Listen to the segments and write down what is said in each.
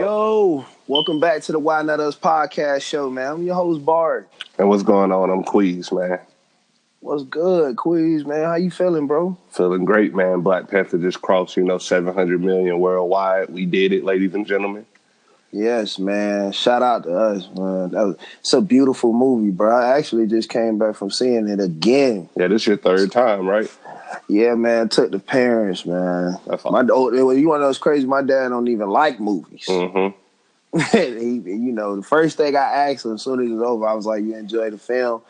Yo, welcome back to the Why Not Us Podcast Show, man. I'm your host, Bard. And what's going on? I'm Queez, man. What's good, Queez, man? How you feeling, bro? Feeling great, man. Black Panther just crossed, 700 million worldwide. We did it, ladies and gentlemen. Yes, man. Shout out to us, man. It's a beautiful movie, bro. I actually just came back from seeing it again. Yeah, this is your third time, right? Yeah, man. Took the parents, man. That's awesome. You want to know what's crazy? My dad don't even like movies. Mm-hmm. The first thing I asked him as soon as it was over, I was like, "You enjoy the film?"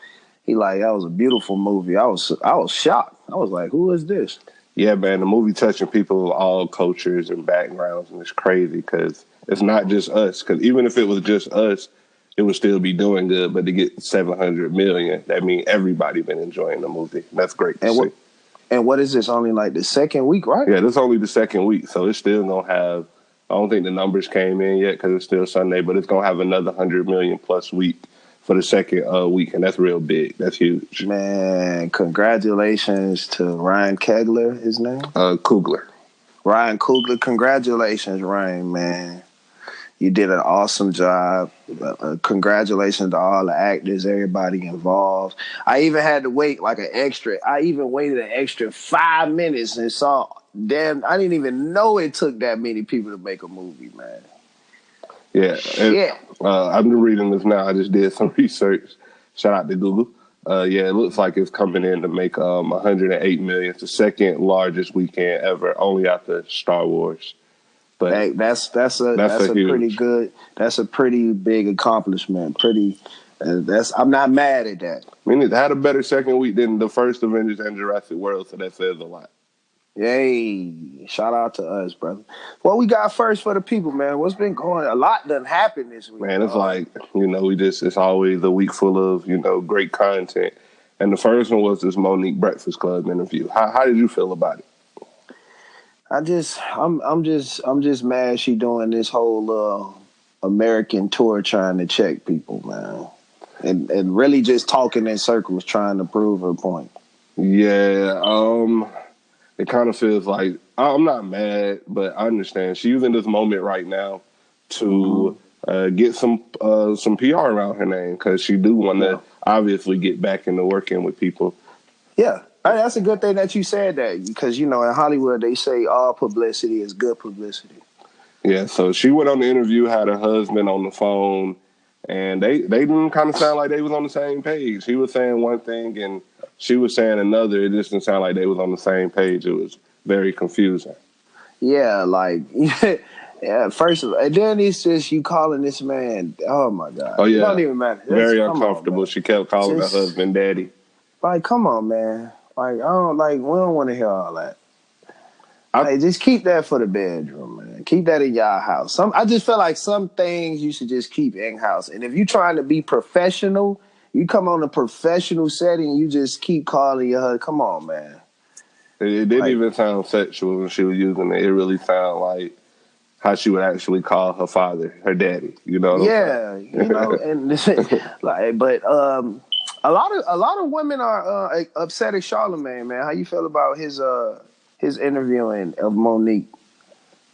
He like, "That was a beautiful movie." I was shocked. I was like, "Who is this?" Yeah, man. The movie touching people of all cultures and backgrounds, and it's crazy because it's not just us. Because even if it was just us, it would still be doing good. But to get 700 million, that means everybody been enjoying the movie. That's great to see. And what is this? Only like the second week, right? Yeah, this is only the second week, so it's still gonna have. I don't think the numbers came in yet because it's still Sunday, but it's gonna have another 100 million plus week for the second week, and that's real big. That's huge. Man, congratulations to Ryan Coogler, his name? Coogler. Ryan Coogler, congratulations, Ryan, man. You did an awesome job. Congratulations to all the actors, everybody involved. I even had to wait I even waited an extra 5 minutes and saw, I didn't even know it took that many people to make a movie, man. Yeah. Shit. I'm reading this now. I just did some research. Shout out to Google. Yeah, it looks like it's coming in to make 108 million. It's the second largest weekend ever, only after Star Wars. But that's a pretty big accomplishment. I'm not mad at that. I mean, it had a better second week than the first Avengers and Jurassic World, so that says a lot. Yay! Shout out to us, brother. What we got first for the people, man? What's been going? A lot done happened this week. Man, it's like it's always a week full of great content. And the first one was this Monique Breakfast Club interview. How did you feel about it? I'm just mad she doing this whole American tour trying to check people, man, and really just talking in circles trying to prove her point. Yeah, it kind of feels like I'm not mad, but I understand she's in this moment right now to get some PR around her name because she do want to obviously get back into working with people. Yeah. That's a good thing that you said that because, in Hollywood, they say all publicity is good publicity. Yeah, so she went on the interview, had her husband on the phone, and they didn't kind of sound like they was on the same page. He was saying one thing, and she was saying another. It just didn't sound like they was on the same page. It was very confusing. Yeah, first of all, and then it's just you calling this man, oh, my God. Oh, yeah. It don't even matter. Very uncomfortable. She kept calling her husband daddy. Like, come on, man. We don't want to hear all that. Just keep that for the bedroom, man. Keep that in y'all house. I just feel like some things you should just keep in house. And if you're trying to be professional, you come on a professional setting, you just keep calling your husband. Come on, man. It didn't even sound sexual when she was using it. It really sounded like how she would actually call her father, her daddy. You know what I'm saying? And but a lot of women are upset at Charlamagne, man. How you feel about his interviewing of Monique?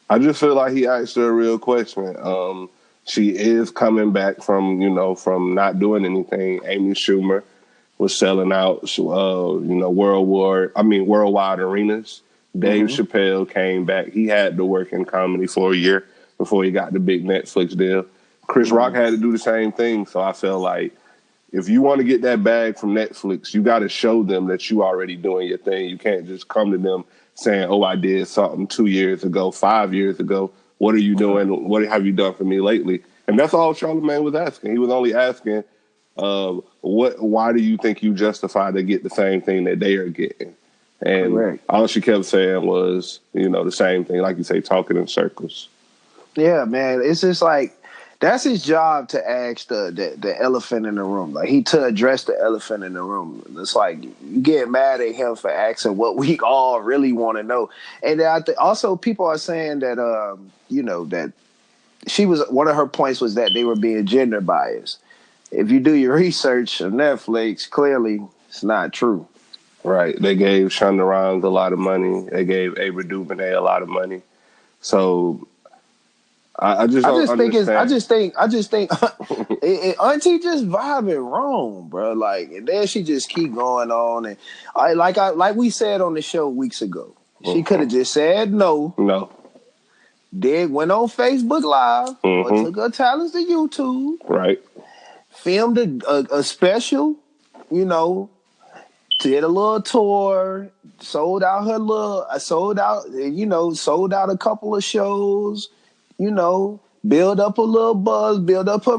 I just feel like he asked her a real question. She is coming back from not doing anything. Amy Schumer was selling out, worldwide arenas. Dave Chappelle came back. He had to work in comedy for a year before he got the big Netflix deal. Chris Rock had to do the same thing. So I feel like if you want to get that bag from Netflix, you got to show them that you already doing your thing. You can't just come to them saying, "Oh, I did something 2 years ago, 5 years ago. What are you doing? What have you done for me lately?" And that's all Charlamagne was asking. He was only asking, why do you think you justify to get the same thing that they are getting? And all she kept saying was, the same thing, like you say, talking in circles. Yeah, man. It's just like, that's his job to ask the elephant in the room. To address the elephant in the room. It's like you get mad at him for asking what we all really want to know. And also people are saying that that she was, one of her points was that they were being gender biased. If you do your research on Netflix, clearly it's not true. Right. They gave Shonda Rhimes a lot of money. They gave Ava DuVernay a lot of money. So I just I don't just think it's. understand. I just think. Auntie just vibing wrong, bro. Like, and then she just keep going on, and like we said on the show weeks ago, she could have just said no. No. Did went on Facebook Live or Mm-hmm. took her talents to YouTube, Right. filmed a special, you know, did a little tour, sold out a couple of shows, you know, build up a little buzz, build up her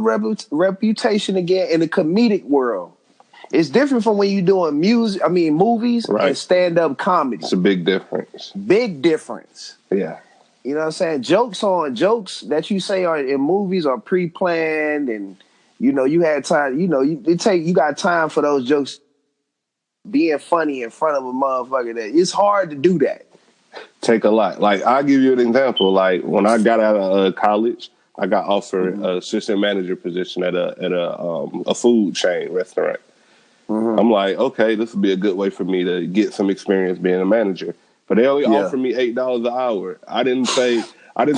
reputation again in the comedic world. It's different from when you're doing movies and Right. stand-up comedy. It's a big difference. Big difference. Yeah. You know what I'm saying? Jokes that you say are in movies are pre-planned, and you know you had time. You know you got time for those jokes being funny in front of a motherfucker. That it's hard to do that. Take a lot. Like, I'll give you an example. Like, when I got out of college, I got offered an assistant manager position at a food chain restaurant. I'm like, okay, this would be a good way for me to get some experience being a manager. But they only offered me $8 an hour. I didn't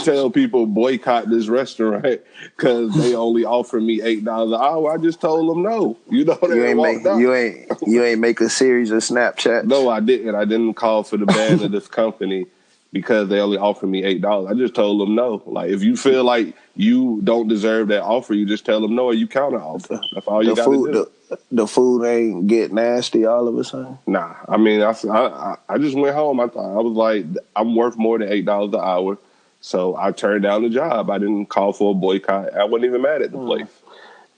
tell people boycott this restaurant because they only offered me $8 an hour. I just told them no. You know, they walked out. You ain't make a series of Snapchats. No, I didn't. I didn't call for the ban of this company because they only offered me $8. I just told them no. Like, if you feel like you don't deserve that offer, you just tell them no, or you counter offer. That's all you got to do. The food ain't get nasty all of a sudden. Nah, I mean, I just went home. I was like, I'm worth more than $8 an hour, so I turned down the job. I didn't call for a boycott. I wasn't even mad at the place.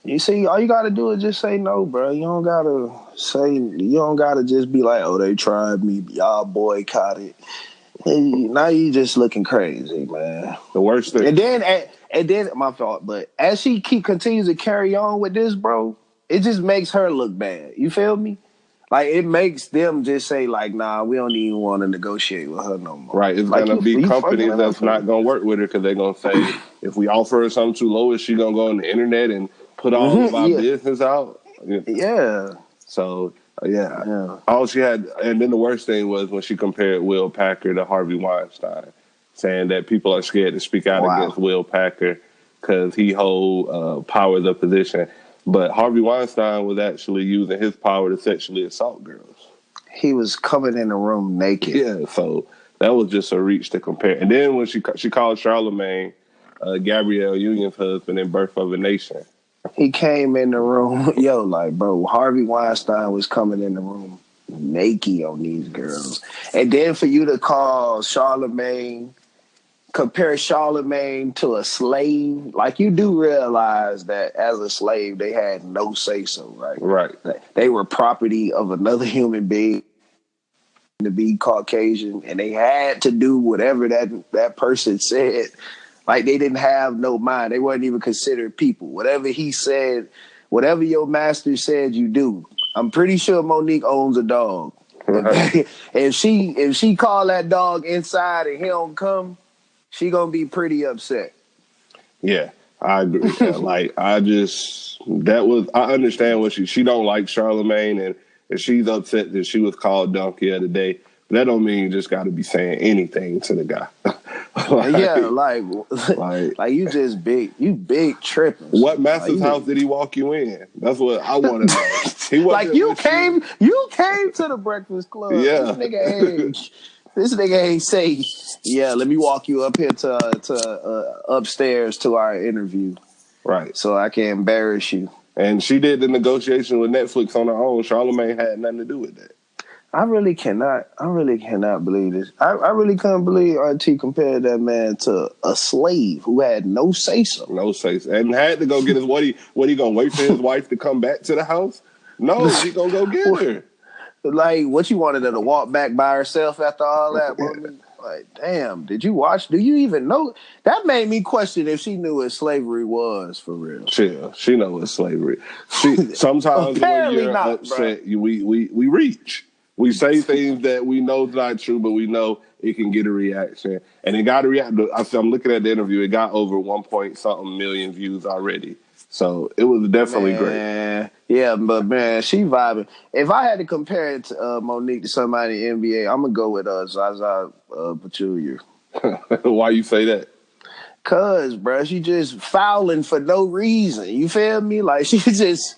You see, all you gotta do is just say no, bro. You don't gotta just be like, oh, they tried me, y'all boycotted. Hey, now you just looking crazy, man. The worst thing. And then my fault, but as she continues to carry on with this, bro, it just makes her look bad. You feel me? Like, it makes them just say, like, nah, we don't even want to negotiate with her no more. Right. It's like, going to be companies that's not going to work with her because they're going to say, if we offer her something too low, is she going to go on the internet and put all of our business out? Yeah. So, yeah. All she had, and then the worst thing was when she compared Will Packer to Harvey Weinstein, saying that people are scared to speak out against Will Packer because he hold powers of position. But Harvey Weinstein was actually using his power to sexually assault girls. He was coming in the room naked. Yeah, so that was just a reach to compare. And then when she called Charlamagne Gabrielle Union's husband in Birth of a Nation. He came in the room, bro, Harvey Weinstein was coming in the room naked on these girls. And then for you to compare Charlamagne to a slave, like, you do realize that as a slave, they had no say-so, right? Right. They were property of another human being to be Caucasian, and they had to do whatever that person said. Like, they didn't have no mind. They weren't even considered people. Whatever he said, whatever your master said, you do. I'm pretty sure Monique owns a dog. Right. If she call that dog inside and he don't come, she gonna be pretty upset. Yeah, I agree with that. Like, I understand what she don't like Charlamagne, and she's upset that she was called donkey of the day. But that don't mean you just got to be saying anything to the guy. like you just big tripping. What master's house did he walk you in? That's what I want to know. Like, you came to the Breakfast Club. Yeah. This nigga ain't say, yeah, let me walk you up here to upstairs to our interview. Right. So I can embarrass you. And she did the negotiation with Netflix on her own. Charlamagne had nothing to do with that. I really cannot believe this. I really couldn't believe RT compared that man to a slave who had no say-so. No say-so. And had to go get his, what he gonna wait for his wife to come back to the house? No, he gonna go get her. Like, what, you wanted her to walk back by herself after all that? Like, damn, did you watch? Do you even know? That made me question if she knew what slavery was, for real. She knows what slavery. Sometimes when you're upset, we reach. We say things that we know is not true, but we know it can get a reaction. And it got a reaction. I'm looking at the interview. It got over 1-something million views already. So it was definitely great. Yeah, but, man, she vibing. If I had to compare it to Monique to somebody in the NBA, I'm going to go with Zaza Pachulia. Why you say that? Cause, bro, she just fouling for no reason. You feel me? Like she just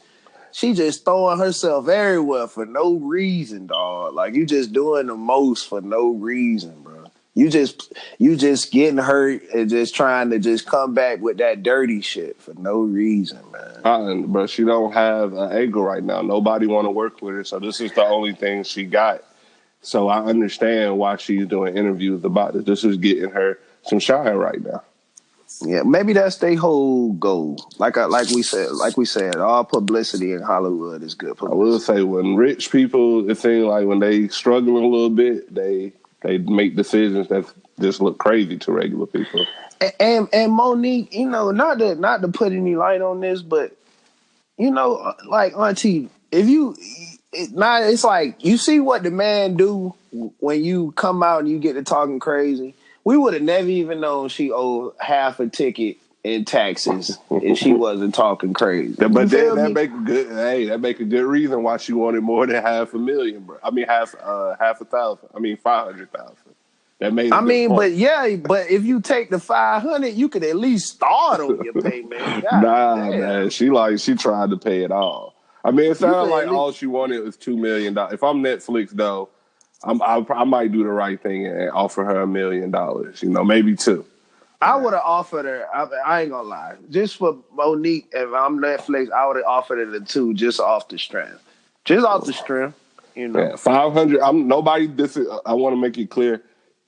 throwing herself everywhere for no reason, dog. Like you just doing the most for no reason, bro. You just getting hurt and just trying to just come back with that dirty shit for no reason, man. But she don't have an angle right now. Nobody want to work with her, so this is the only thing she got. So I understand why she's doing interviews about this. This is getting her some shine right now. Yeah, maybe that's their whole goal. Like we said, all publicity in Hollywood is good publicity. I will say, when rich people, it seems like when they struggling a little bit, they make decisions that just look crazy to regular people. And Monique, not to put any light on this, but like Auntie, it's like you see what the man do when you come out and you get to talking crazy. We would have never even known she owed half a ticket in taxes if she wasn't talking crazy. But that make a good reason why she wanted more than $500,000, bro. I mean half $500,000. I mean $500,000. That made. But if you take the 500, you could at least start on your payment. Man, she tried to pay it all. I mean, it sounded like all she wanted was $2 million. If I'm Netflix, though, I might do the right thing and offer her $1 million. Maybe two. I would have offered her. I ain't gonna lie. Just for Monique, if I'm Netflix, I would have offered her the two just off the strength. Just off the strength, Yeah, 500. Nobody. I want to make it clear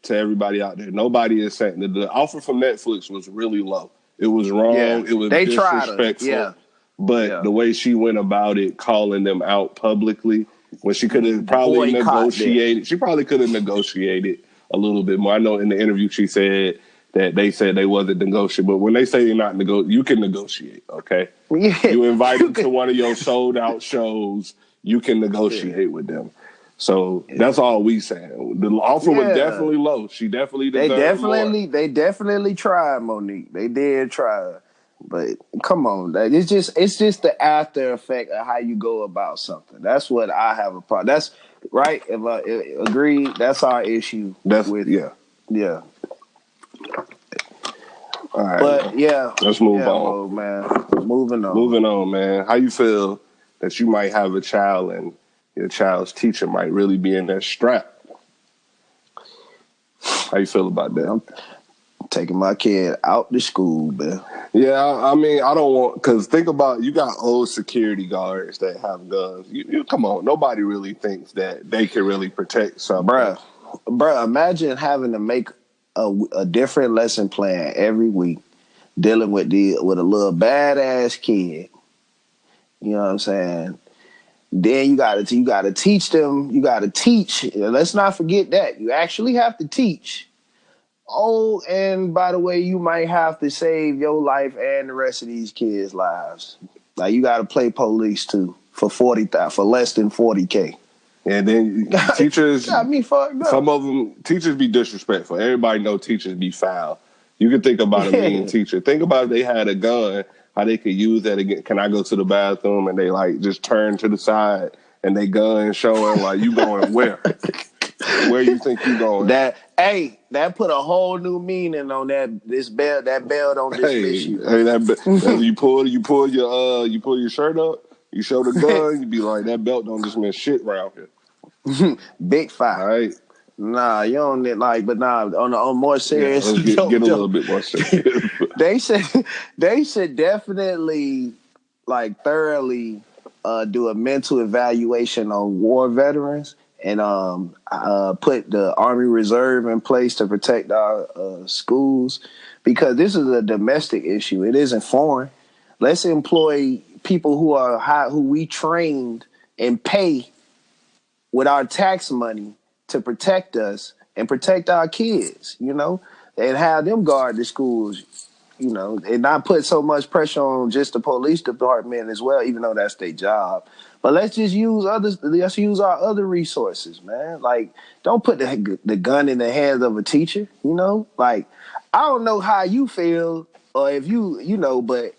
to everybody out there. Nobody is saying that the offer from Netflix was really low. It was wrong. Yeah. It was disrespectful. Yeah. But the way she went about it, calling them out publicly, when she could have probably negotiated. She probably could have negotiated a little bit more. I know in the interview she said that they said they wasn't negotiating, but when they say they're not negotiating, you can negotiate, okay? Yeah. You invite them to one of your sold out shows, you can negotiate with them. So that's all we saying. The offer was definitely low. She definitely deserved more. They definitely tried, Monique. They did try. But come on, it's just the after effect of how you go about something. That's what I have a problem. That's right. If I agree, that's our issue. Yeah. All right, but man. Let's move on, man. Moving on, man. How you feel that you might have a child and your child's teacher might really be in that strap? How you feel about that? I'm taking my kid out to school, man. Yeah, I mean, I don't want, because think about, you got old security guards that have guns. You come on, nobody really thinks that they can really protect something. Bruh, imagine having to make a different lesson plan every week, dealing with a little badass kid. You know what I'm saying? Then you gotta teach them. You gotta teach. Let's not forget that you actually have to teach. Oh, and by the way, you might have to save your life and the rest of these kids' lives. Like you gotta play police too for less than $40K. And then teachers got me fucked up. Some of them teachers be disrespectful. Everybody know teachers be foul. You can think about a mean teacher. Think about if they had a gun, how they could use that again. Can I go to the bathroom? And they like just turn to the side and they gun showing like you going where? Where you think you going? That put a whole new meaning on that belt. That belt don't dismiss you. Hey, you pull your shirt up. You show the gun. You be like, that belt don't dismiss shit around here. Big five. All right. Nah, you don't like, but nah. On more serious, get a little bit more serious. they should definitely thoroughly do a mental evaluation on war veterans and put the Army Reserve in place to protect our schools, because this is a domestic issue. It isn't foreign. Let's employ people who we trained and pay with our tax money to protect us and protect our kids, and have them guard the schools, and not put so much pressure on just the police department as well, even though that's their job. But let's just use our other resources, man. Like, don't put the gun in the hands of a teacher, Like, I don't know how you feel or if but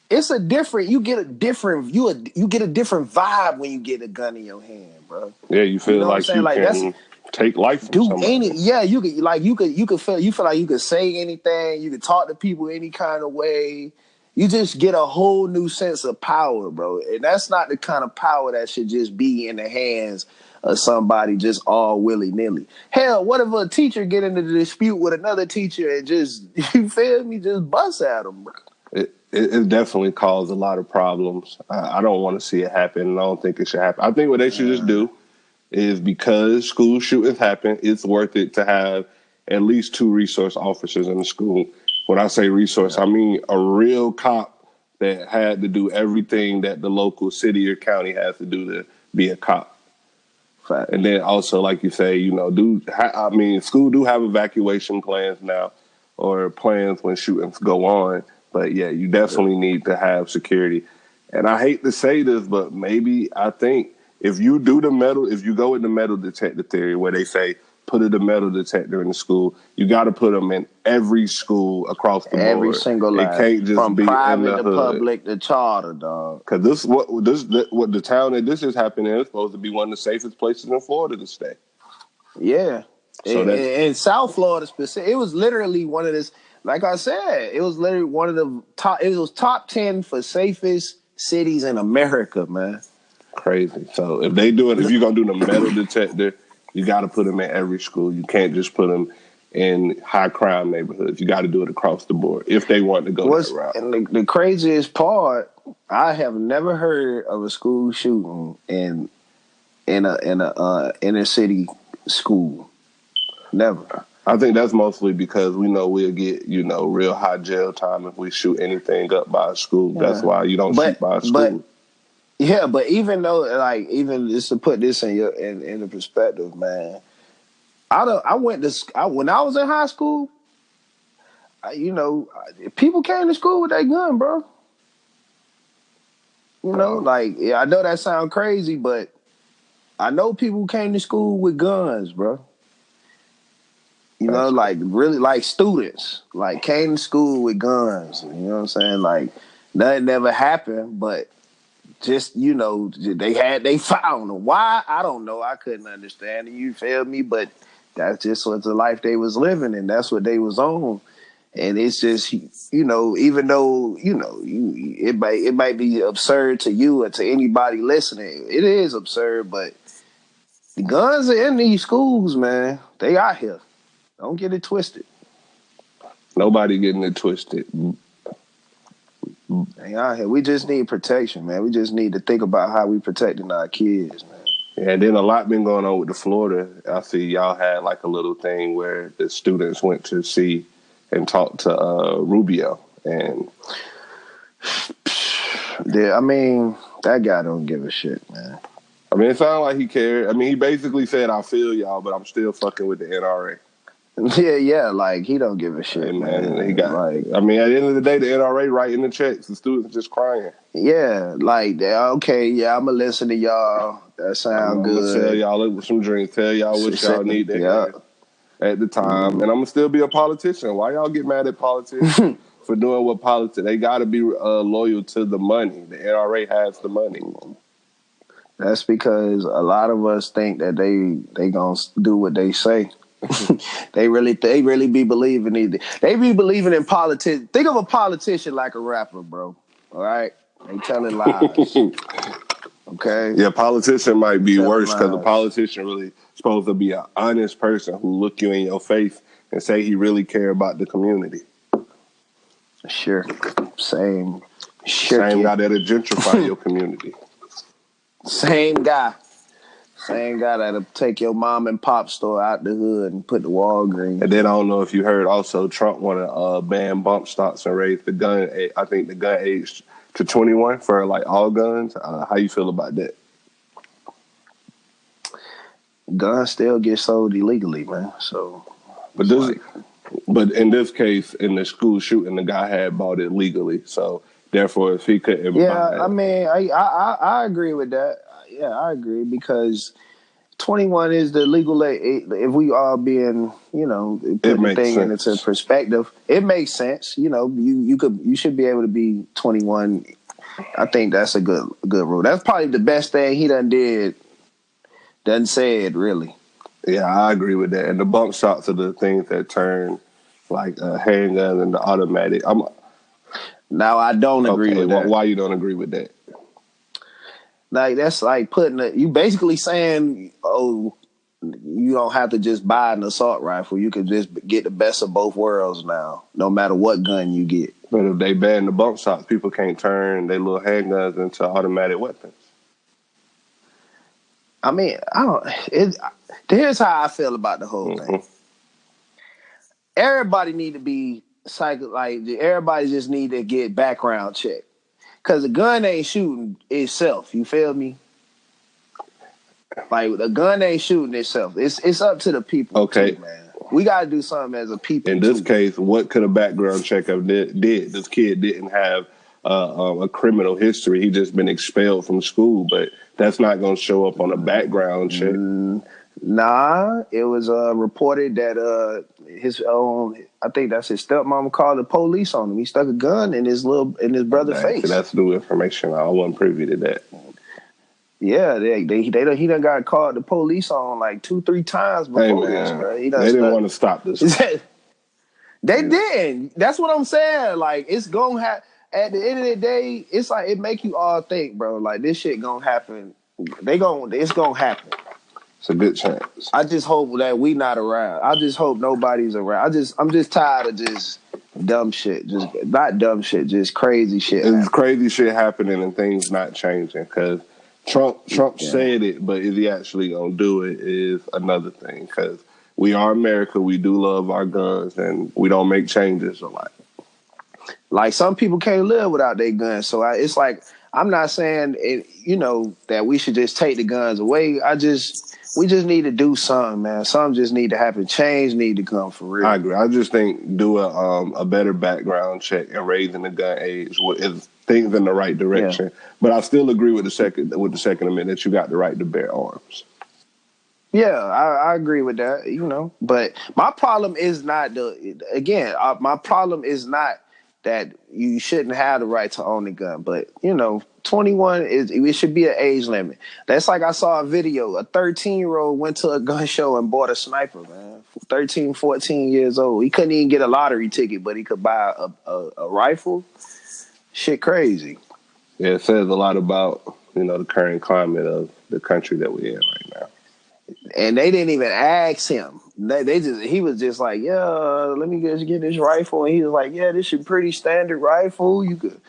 it's you get a different vibe when you get a gun in your hand, bro. Yeah, you feel like you can take life from do somebody. you feel like you could say anything, you could talk to people any kind of way. You just get a whole new sense of power, bro. And that's not the kind of power that should just be in the hands of somebody just all willy-nilly. Hell, what if a teacher get into a dispute with another teacher and just, you feel me, just bust at them, bro? It definitely caused a lot of problems. I don't want to see it happen, and I don't think it should happen. I think what they should just do is, because school shootings happen, it's worth it to have at least 2 resource officers in the school. When I say resource, I mean a real cop that had to do everything that the local city or county has to do to be a cop. Fact. And then also, like you say, school do have evacuation plans now, or plans when shootings go on. But yeah, you definitely need to have security. And I hate to say this, but I think if you go with the metal detector theory, where they say put the metal detector in the school, you got to put them in every school across the board. Every single last. It can't just from be private in the to hood. public to charter, dog. Because what the town that this is happening in is supposed to be one of the safest places in Florida to stay. Yeah. So in South Florida specific, it was literally one of this. Like I said, it was literally one of the top. It was top 10 for safest cities in America, man. Crazy. So if you're gonna do the metal detector, you got to put them in every school. You can't just put them in high crime neighborhoods. You got to do it across the board if they want to go that route. And the craziest part, I have never heard of a school shooting in a inner city school. Never. I think that's mostly because we know we'll get, real high jail time if we shoot anything up by a school. Yeah. That's why you don't shoot by a school. But even though, even just to put this in the perspective, man, when I was in high school, people came to school with their gun, bro. I know that sounds crazy, but I know people came to school with guns, bro. Really students, came to school with guns. You know what I'm saying? Nothing ever happened, but just, they found them. Why? I don't know. I couldn't understand it. You feel me? But that's just what the life they was living, and that's what they was on. And it's just, even though, it might be absurd to you or to anybody listening, it is absurd, but the guns are in these schools, man. They out here. Don't get it twisted. Nobody getting it twisted. They out here. We just need protection, man. We just need to think about how we protecting our kids, man. Yeah, and then a lot been going on with the Florida. I see y'all had a little thing where the students went to see and talk to Rubio, and yeah, that guy don't give a shit, man. It sounded like he cared. He basically said, "I feel y'all, but I'm still fucking with the NRA." Yeah, he don't give a shit, hey, man. He got at the end of the day, the NRA writing the checks, the students just crying. Yeah, okay, yeah, I'm gonna listen to y'all. That sound good. I'm gonna tell y'all with some drinks. Tell y'all what y'all need to hear at the time, and I'm gonna still be a politician. Why y'all get mad at politicians for doing what politics? They got to be loyal to the money. The NRA has the money. That's because a lot of us think that they gonna do what they say. they really be believing either. They be believing in politics. Think of a politician like a rapper, bro. All right, they telling lies. Okay. Yeah, politician might be worse because a politician really supposed to be an honest person who look you in your face and say he really care about the community. Sure. Same guy that'll gentrify your community. Same guy that'll take your mom and pop store out the hood and put the Walgreens. And then I don't know if you heard also Trump want to ban bump stocks and raise the gun age to 21 for all guns. How you feel about that? Guns still get sold illegally, man. So, but in this case, in the school shooting, the guy had bought it legally. So therefore, if he couldn't, buy it, I agree with that. Yeah, I agree because 21 is the legal age. If we are being, putting the thing into perspective, it makes sense. You should be able to be 21. I think that's a good rule. That's probably the best thing he done said, really. Yeah, I agree with that. And the bump shots are the things that turn like a handgun into automatic. I'm Now I don't agree okay. with that. Why you don't agree with that? Like that's like you basically saying, oh, you don't have to just buy an assault rifle. You can just get the best of both worlds now, no matter what gun you get. But if they ban the bump shots, people can't turn their little handguns into automatic weapons. I mean, I don't. Here's how I feel about the whole thing. Everybody need to be everybody just need to get background check. Cause the gun ain't shooting itself. You feel me? Like the gun ain't shooting itself. It's up to the people too, man. We gotta do something as a people. In this case, what could a background check have did? This kid didn't have a criminal history. He just been expelled from school, but that's not going to show up on a background check. Nah, it was reported that his I think that's his stepmom called the police on him. He stuck a gun in his brother's face. That's new information. I wasn't privy to that. Yeah, he done got called the police on like 2-3 times before this, bro. They didn't want to stop this. They didn't. That's what I'm saying. Like it's gonna happen. At the end of the day, it's like it make you all think, bro. Like this shit gonna happen. It's gonna happen. It's a good chance. I just hope that we not around. I just hope nobody's around. I'm just tired of just dumb shit. Just not dumb shit. Just crazy shit. It's crazy shit happening and things not changing because Trump said it, but is he actually gonna do it is another thing. Because we are America, we do love our guns, and we don't make changes a lot. Like some people can't live without their guns, so it's like I'm not saying that we should just take the guns away. We just need to do something, man. Something just need to happen. Change need to come for real. I agree. I just think do a better background check and raising the gun age is things in the right direction. Yeah. But I still agree with the Second Amendment that you got the right to bear arms. Yeah, I agree with that. But my problem is not my problem is not that you shouldn't have the right to own a gun, but 21 it should be an age limit. That's like I saw a video. A 13-year-old went to a gun show and bought a sniper, man. 13, 14 years old. He couldn't even get a lottery ticket, but he could buy a rifle. Shit crazy. Yeah, it says a lot about, the current climate of the country that we're in right now. And they didn't even ask him. He was just like, yeah, let me just get this rifle. And he was like, yeah, this is a pretty standard rifle. You could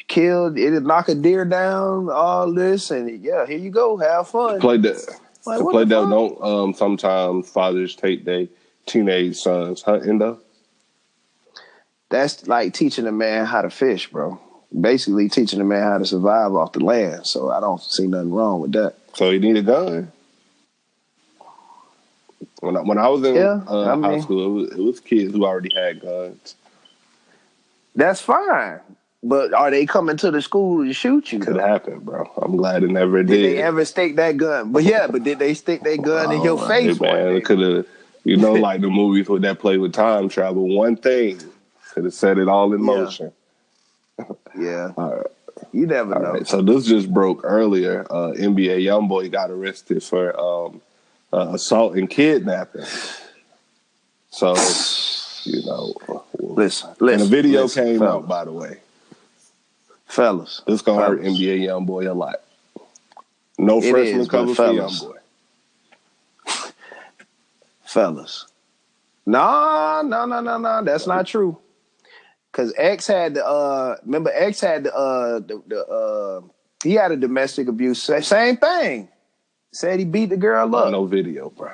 kill, it'll knock a deer down, all this. And yeah, here you go, have fun. Play that. Don't sometimes fathers take their teenage sons hunting though? That's like teaching a man how to fish, bro. Basically teaching a man how to survive off the land. So I don't see nothing wrong with that. So you need a gun. When I was in high school, it was kids who already had guns. That's fine. But are they coming to the school to shoot you? Could happen, bro. I'm glad it never did. Did they ever stick that gun? But did they stick that gun in your face? Man, it could have, like the movies with that play with time travel. One thing could have set it all in motion. Yeah. All right. You never know. Right. So this just broke earlier. NBA YoungBoy got arrested for assault and kidnapping. So, listen. And a video came out, by the way. Fellas. This going to hurt NBA YoungBoy a lot. No freshman cover for YoungBoy. Fellas. No. That's not true. Because X had he had a domestic abuse. Same thing. Said he beat the girl up. No video, bro.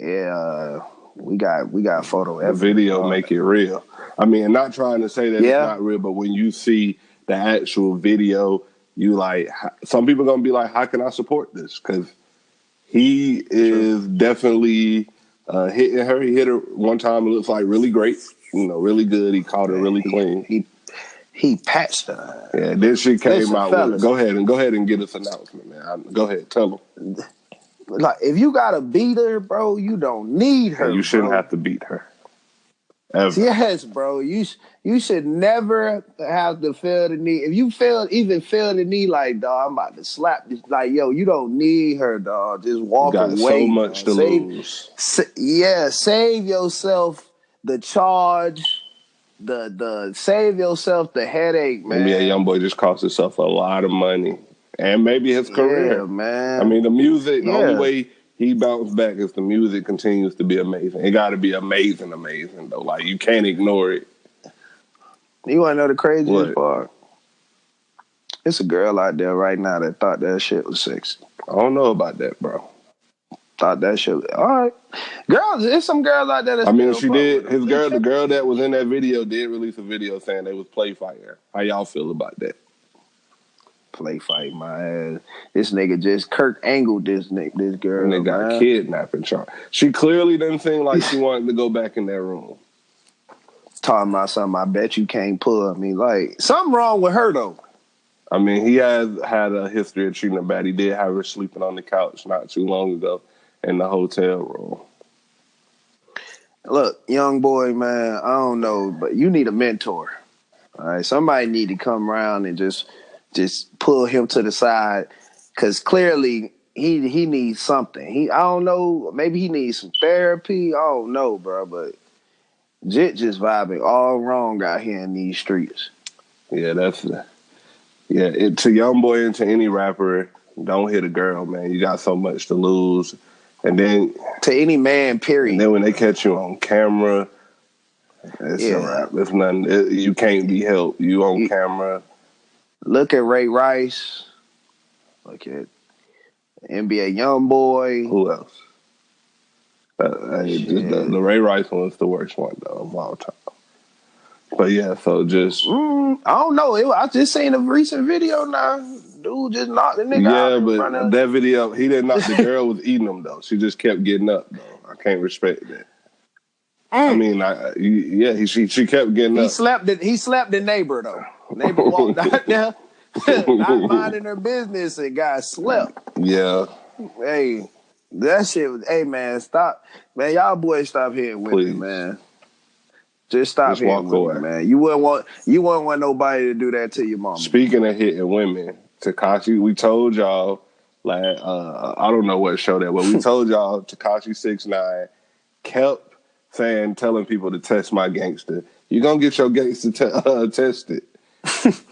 Yeah, we got photo evidence. The video make it real. I mean, not trying to say that it's not real, but when you see the actual video, you like, some people gonna be like, how can I support this? Because he is definitely hitting her. He hit her one time. It looks like really great. Really good. He caught her really clean. He patched her. Yeah, then she came out with, go ahead and get this announcement, man. Go ahead, tell them. Like, if you got to beat her, bro, you don't need her. You shouldn't have to beat her. Ever. Yes, bro. You should never have to feel the need. If you even feel the need, like, dog, I'm about to slap this. Like, yo, you don't need her, dog. Just You walk got so away, much man. to lose. Save yourself the charge. Save yourself the headache, NBA man. YoungBoy just cost himself a lot of money. And maybe his Yeah, career. I man. mean, the music, the only Yeah. way he bounced back is the music continues to be amazing. It got to be amazing, though. Like, you can't ignore it. You want to know the craziest What? part? It's a girl out there right now that thought that shit was sexy. I don't know about that, bro. Thought that shit was, all right. Girls, there's some girls out there that I mean, still she fuck did. with them. The girl that was in that video did release a video saying they was play fighting. How y'all feel about that? Play fight my ass. This nigga just Kurt angled this girl. And they got kidnapping charge. She clearly didn't seem like she wanted to go back in that room. Talking about something I bet you can't pull. I mean, like, something wrong with her though. I mean, he has had a history of treating her bad. He did have her sleeping on the couch not too long ago in the hotel room. Look, young boy, man, I don't know, but you need a mentor. All right, somebody need to come around and just pull him to the side, because clearly he needs something. I don't know, maybe he needs some therapy. I don't know, bro, but Jit just vibing all wrong out here in these streets. Yeah, to YoungBoy and to any rapper, don't hit a girl, man. You got so much to lose. And then to any man, period. And then when they catch you on camera, it's a wrap. It's nothing. You can't be helped. You on camera. Look at Ray Rice. Look at NBA YoungBoy. Who else? The Ray Rice one is the worst one though of all time. But yeah, so just I don't know. I just seen a recent video now. Dude just knocked the nigga out. Yeah, but that video, he didn't knock the girl was eating him though. She just kept getting up though. I can't respect that. I mean, she kept getting up. He slapped the neighbor though. Neighbor walked out there, not minding her business, and got slept. Yeah. Hey, that shit was. Hey man, stop, man. Y'all boys stop hitting women, man. Just stop hitting women, man. You wouldn't want nobody to do that to your mama. Speaking of hitting women, Tekashi, we told y'all, like, I don't know what show that was. We told y'all Tekashi 6ix9ine kept telling people to test my gangster. You gonna get your gangster tested.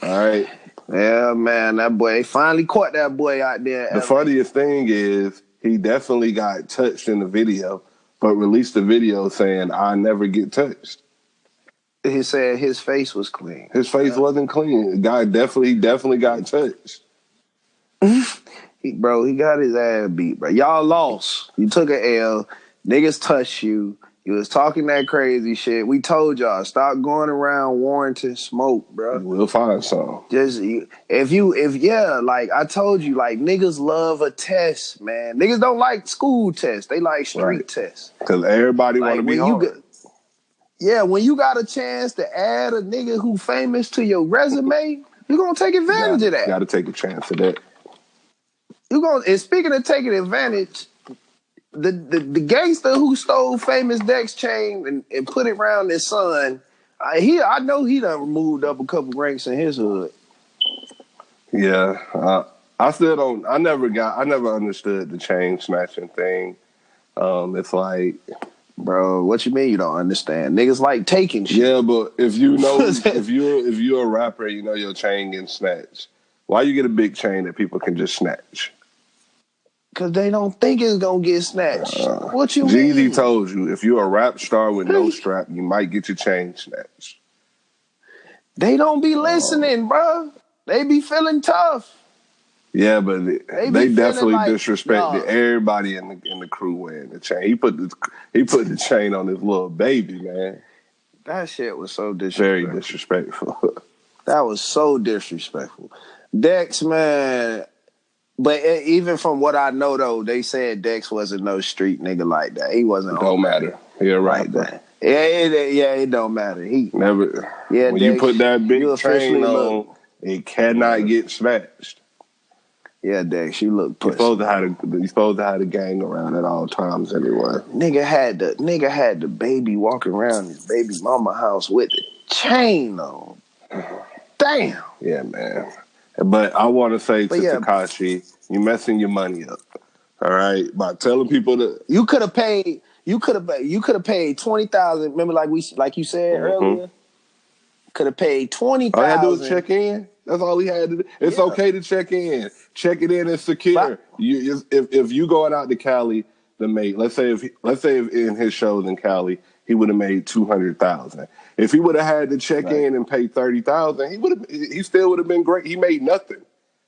All right. Yeah, man, that boy finally caught that boy out there. The funniest thing is he definitely got touched in the video, but released the video saying, I never get touched. He said his face was clean. His face wasn't clean. The guy definitely got touched. He got his ass beat, bro. Y'all lost. You took an L. Niggas touched you. You was talking that crazy shit. We told y'all, stop going around warranting smoke, bro. We'll find some. Like I told you, like niggas love a test, man. Niggas don't like school tests. They like street tests. Because everybody want to be hard. When you got a chance to add a nigga who famous to your resume, you're gonna take advantage of that. You gotta take a chance of that. And speaking of taking advantage, the gangster who stole famous Dex chain and put it around his son, I know he done moved up a couple ranks in his hood. Yeah, I still don't. I never understood the chain snatching thing. It's like, bro, what you mean you don't understand? Niggas like taking shit. Yeah, but if you know, if you're a rapper, you know your chain getting snatched. Why you get a big chain that people can just snatch? Because they don't think it's gonna get snatched. What you mean? Jeezy told you, if you're a rap star with no strap, you might get your chain snatched. They don't be listening, bro. They be feeling tough. Yeah, but they definitely disrespected everybody in the crew wearing the chain. He put the chain on his little baby, man. That shit was so disrespectful. Very disrespectful. That was so disrespectful. Dex, man. But even from what I know, though, they said Dex wasn't no street nigga like that. He wasn't. Don't matter. You're right, bro. It don't matter. He never. When Dex, you put that big chain on, it cannot get smashed. Yeah, Dex, you look You're pussy. supposed to have a gang around at all times anyway. Nigga had the baby walking around his baby mama house with the chain on. Damn. Yeah, man. But I want to say But to yeah, Tekashi, you messing your money up. All right, by telling people that you could have paid 20,000. Remember, like you said earlier, could have paid all he had to do was 20,000. check in. That's all he had to do. It's Yeah, okay to check in. Check it in and secure. but If you going out to Cali to make, let's say if in his shows in Cali he would have made 200,000. If he would have had to check in and pay 30,000, he still would have been great. He made nothing.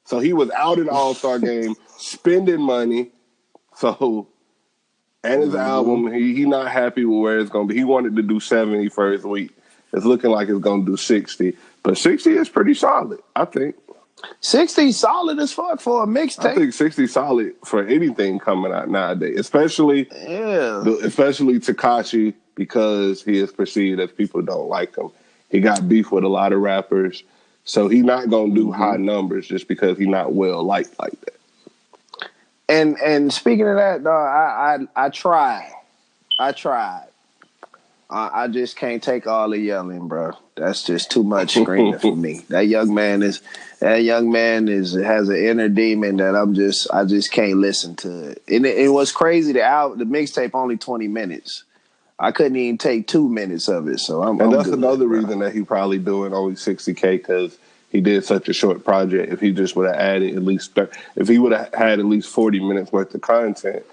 So he was out in the All-Star game spending money. So and his album, he not happy with where it's gonna be. He wanted to do 70 first week. It's looking like it's gonna do 60. But 60 is pretty solid, I think. 60 solid as fuck for a I mixtape. think 60 solid for anything coming out nowadays, especially Tekashi, because he is perceived as people don't like him. He got beef with a lot of rappers, so he not gonna do high numbers just because he not well liked like that. And speaking of that, dog, I tried. I just can't take all the yelling, bro. That's just too much screaming for me. That young man has an inner demon that I just can't listen to it. And it was crazy. The mixtape only 20 minutes. I couldn't even take 2 minutes of it. So I'm that's good, another bro. reason that he probably doing only 60K because he did such a short project. If he just would have added if he would have had at least 40 minutes worth of content.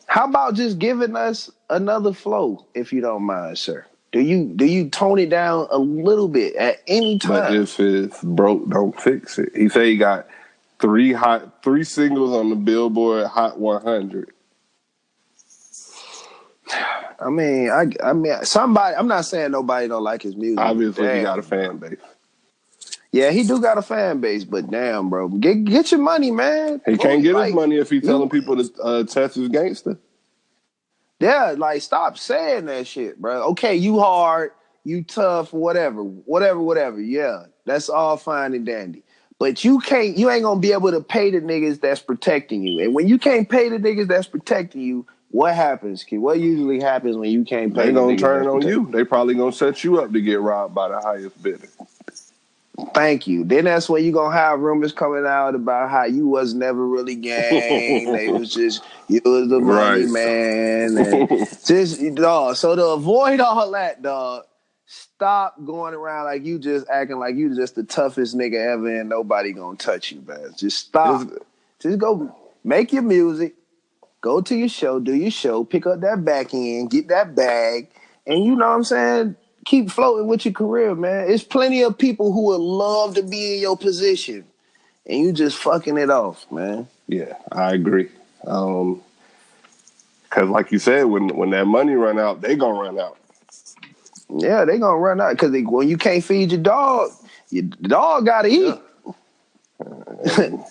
How about just giving us another flow, if you don't mind, sir? Do you tone it down a little bit at any time? But if it's broke, don't fix it. He said he got three singles on the Billboard Hot 100. I mean, somebody. I'm not saying nobody don't like his music. Obviously, he got a fan base. Yeah, he do got a fan base, but damn, bro, get your money, man. He can't get his money if he's telling people to test his gangster. Yeah, like stop saying that shit, bro. Okay, you hard, you tough, whatever. Yeah, that's all fine and dandy. But you ain't gonna be able to pay the niggas that's protecting you. And when you can't pay the niggas that's protecting you, what happens, kid? What usually happens when you can't pay? They gonna turn on you. They probably gonna set you up to get robbed by the highest bidder. Thank you. Then that's when you gonna have rumors coming out about how you was never really gang. They was just you was the money man, and just dog. So to avoid all that, dog, stop going around like you just acting like you just the toughest nigga ever, and nobody gonna touch you, man. Just stop. Just go make your music, go to your show, do your show, pick up that back end, get that bag, and you know what I'm saying. Keep floating with your career, man. There's plenty of people who would love to be in your position, and you just fucking it off, man. Yeah, I agree. Because like you said, when that money run out, they gonna run out. Yeah, they gonna run out because when you can't feed your dog gotta eat. Yeah.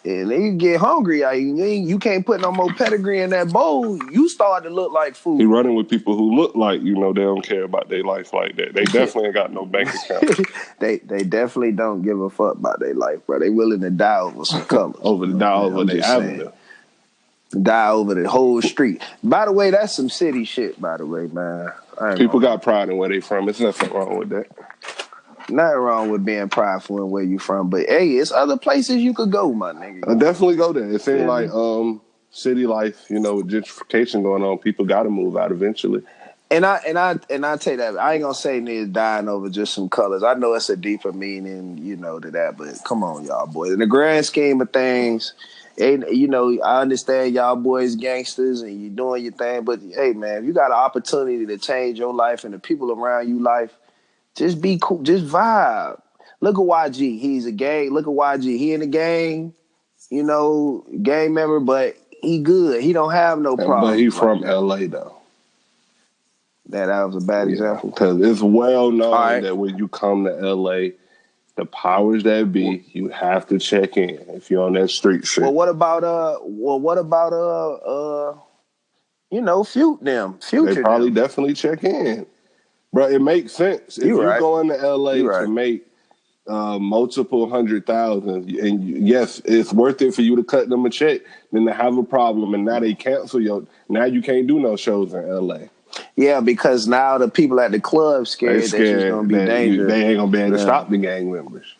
And they get hungry. You can't put no more pedigree in that bowl. You start to look like food. He running with people who look like, they don't care about their life like that. They definitely ain't got no bank account. They definitely don't give a fuck about their life, bro. They willing to die over some colors. Over the avenue. Die over the whole street. By the way, that's some city shit, by the way, man. People got pride in where they from. There's nothing wrong with that. Nothing wrong with being prideful in where you from, but hey, it's other places you could go, my nigga. I definitely go there. It seems like city life, with gentrification going on, people got to move out eventually. And I tell you that I ain't gonna say niggas dying over just some colors. I know it's a deeper meaning, to that, but come on, y'all boys. In the grand scheme of things, I understand y'all boys gangsters and you doing your thing, but hey, man, if you got an opportunity to change your life and the people around you life, just be cool. Just vibe. Look at YG. He's a gang. Look at YG. He in the gang, gang member, but he good. He don't have no problem. But he from LA, though. That was a bad example. Because it's well known that when you come to LA, the powers that be, you have to check in if you're on that street shit. Well, what about Future? They probably definitely check in. Bro, it makes sense. If you go into LA to make multiple 100,000, and yes, it's worth it for you to cut them a check than to have a problem, and now they cancel now you can't do no shows in LA. Yeah, because now the people at the club They scared that it's gonna be dangerous. they ain't gonna be able to stop the gang members.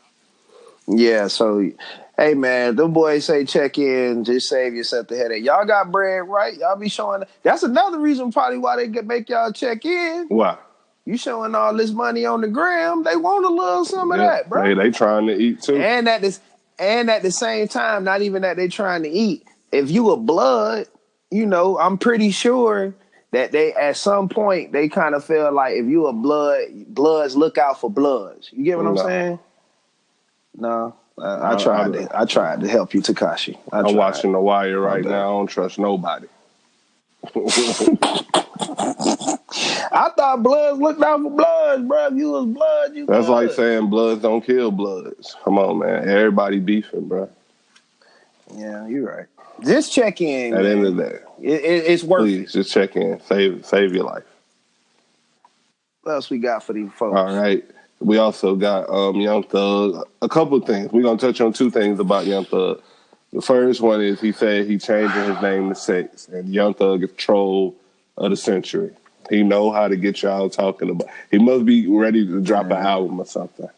Yeah, so hey man, the boys say check in, just save yourself the headache. Y'all got bread, right? Y'all be showing. That's another reason probably why they make y'all check in. Why? You showing all this money on the gram, they want a little some of that, bro. They trying to eat too. And at the same time, not even that they trying to eat. If you a blood, I'm pretty sure that they at some point they kind of feel like if you a bloods look out for bloods. You get what I'm saying? No. I tried to help you, Tekashi. I'm watching The Wire right now. I don't trust nobody. I thought bloods looked out for bloods, bro. If you was blood, you That's blood. like saying bloods don't kill bloods. Come on, man. Everybody beefing, bro. Yeah, you're right. Just check in. At the end of the day. It's worth it. Please, just check in. Save your life. What else we got for these folks? All right. We also got Young Thug. A couple of things. We're going to touch on two things about Young Thug. The first one is he said he changing his name to Sex, and Young Thug is troll of the century. He know how to get y'all talking about. He must be ready to drop an album or something.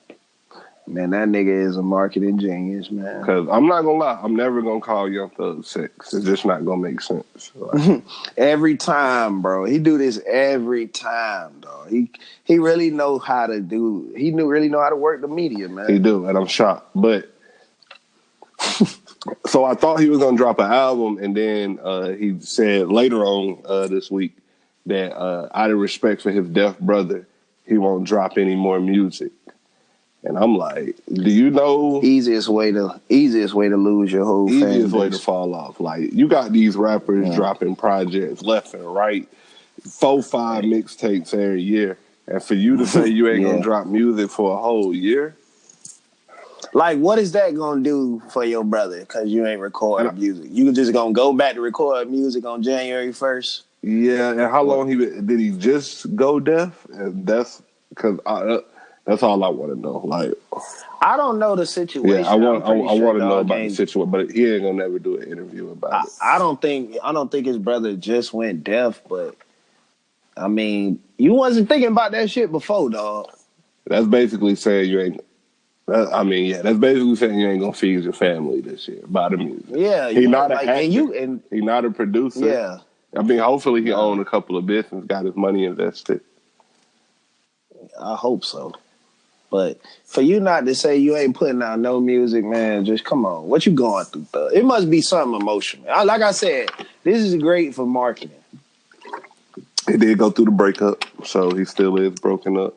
Man, that nigga is a marketing genius, man. Because I'm not going to lie, I'm never going to call Young Thug Sex. It's just not going to make sense. Like, every time, bro. He do this every time, dog. He really know how to do. Really know how to work the media, man. He do, and I'm shocked. But so I thought he was going to drop an album, and then he said later on this week that out of respect for his deaf brother, he won't drop any more music. And I'm like, do you know easiest way to lose your whole fan easiest way base. to fall off? Like, you got these rappers dropping projects left and right, 4-5 mixtapes every year, and for you to say you ain't gonna drop music for a whole year, like, what is that gonna do for your brother? Because you ain't recording music. You just gonna go back to record music on January 1st? Yeah, and how long did he just go deaf? And that's because that's all I want to know. Like, I don't know the situation. Yeah, I want to know about the situation, but he ain't gonna never do an interview about it. I don't think his brother just went deaf, but I mean, you wasn't thinking about that shit before, dog. That's basically saying you ain't. That's basically saying you ain't gonna feed your family this year by the music. Yeah, he not an actor. He not a producer. Yeah, I mean, hopefully he owned a couple of businesses, got his money invested. I hope so. But for you not to say you ain't putting out no music, man, just come on. What you going through, Thug? It must be something emotional. Like I said, this is great for marketing. He did go through the breakup, so he still is broken up.